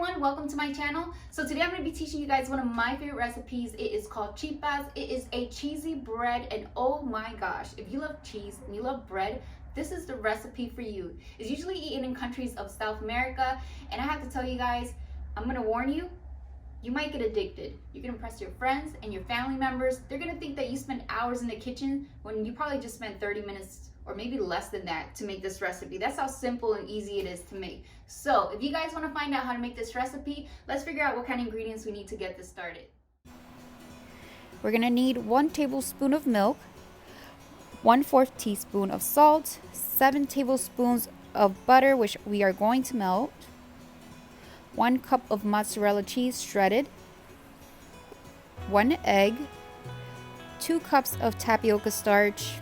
everyone, welcome to my channel. So today I'm going to be teaching you guys one of my favorite recipes. It is called Chipas. It is a cheesy bread, and oh my gosh, if you love cheese and you love bread, this is the recipe for you. It's usually eaten in countries of South America, and I have to tell you guys, I'm going to warn you, you might get addicted. You can impress your friends and your family members. They're going to think that you spend hours in the kitchen when you probably just spent 30 minutes or maybe less than that to make this recipe. That's how simple and easy it is to make. So if you guys want to find out how to make this recipe, let's figure out what kind of ingredients we need to get this started. We're going to need 1 tablespoon of milk, 1/4 teaspoon of salt, 7 tablespoons of butter, which we are going to melt, 1 cup of mozzarella cheese shredded, 1 egg, 2 cups of tapioca starch.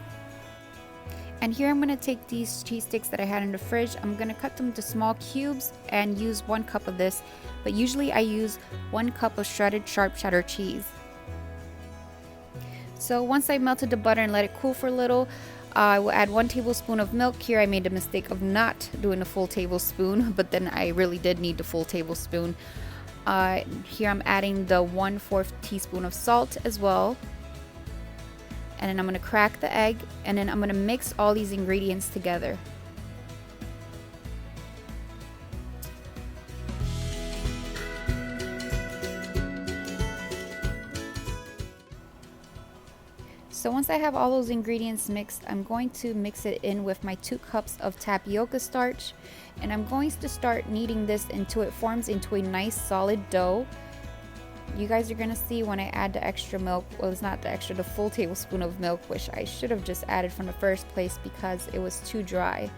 And here I'm going to take these cheese sticks that I had in the fridge. I'm going to cut them into small cubes and use 1 cup of this. But usually I use 1 cup of shredded sharp cheddar cheese. So once I melted the butter and let it cool for a little, I will add 1 tablespoon of milk. Here I made the mistake of not doing a full tablespoon, but then I really did need the full tablespoon. Here I'm adding the 1/4 teaspoon of salt as well. And then I'm going to crack the egg, and then I'm going to mix all these ingredients together. So once I have all those ingredients mixed, I'm going to mix it in with my 2 cups of tapioca starch, and I'm going to start kneading this until it forms into a nice solid dough. You guys are going to see when I add the extra milk, well, it's not the extra, the full tablespoon of milk, which I should have just added from the first place because it was too dry.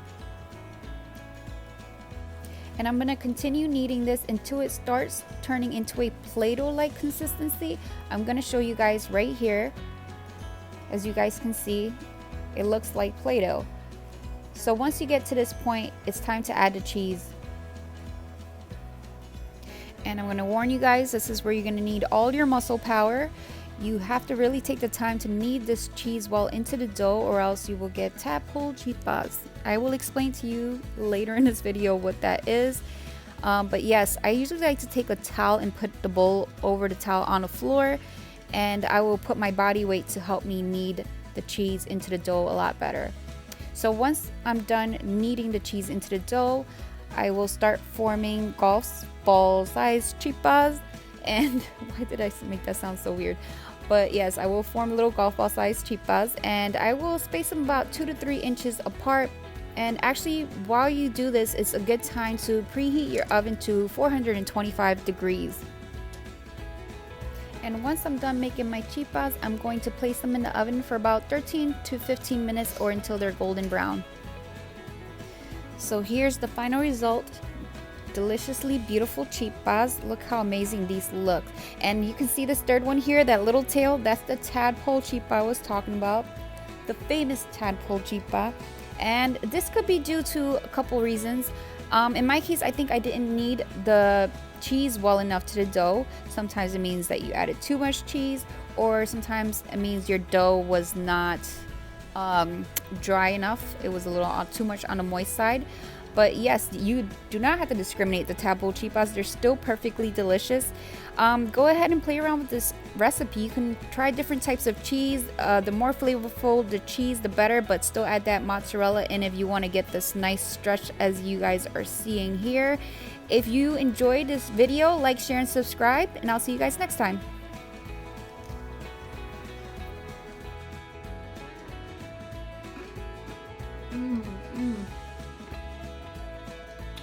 And I'm going to continue kneading this until it starts turning into a Play-Doh-like consistency. I'm going to show you guys right here. As you guys can see, it looks like Play-Doh. So once you get to this point, it's time to add the cheese. And I'm going to warn you guys, this is where you're going to need all your muscle power. You have to really take the time to knead this cheese well into the dough, or else you will get tadpole chipas. I will explain to you later in this video what that is. But yes, I usually like to take a towel and put the bowl over the towel on the floor, and I will put my body weight to help me knead the cheese into the dough a lot better. So once I'm done kneading the cheese into the dough, I will start forming golf ball size chipas. And why did I make that sound so weird? But yes, I will form little golf ball size chipas, and I will space them about 2 to 3 inches apart. And actually, while you do this, it's a good time to preheat your oven to 425 degrees. And once I'm done making my chipas, I'm going to place them in the oven for about 13 to 15 minutes or until they're golden brown. So here's the final result. Deliciously beautiful chipas. Look how amazing these look. And you can see this third one here, that little tail, that's the tadpole chipa I was talking about. The famous tadpole chipa. And this could be due to a couple reasons. In my case, I think I didn't knead the cheese well enough to the dough. Sometimes it means that you added too much cheese, or sometimes it means your dough was not dry enough. It was a little too much on the moist side. But yes, you do not have to discriminate the tadpole chipas. They're still perfectly delicious. Go ahead and play around with this recipe. You can try different types of cheese. The more flavorful the cheese, the better, but still add that mozzarella in if you want to get this nice stretch as you guys are seeing here. If you enjoyed this video, like, share, and subscribe, and I'll see you guys next time.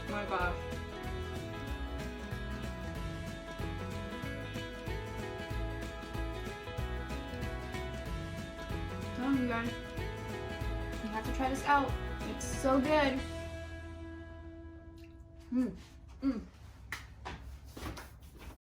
Oh my gosh. I'm telling you guys, you have to try this out. It's so good.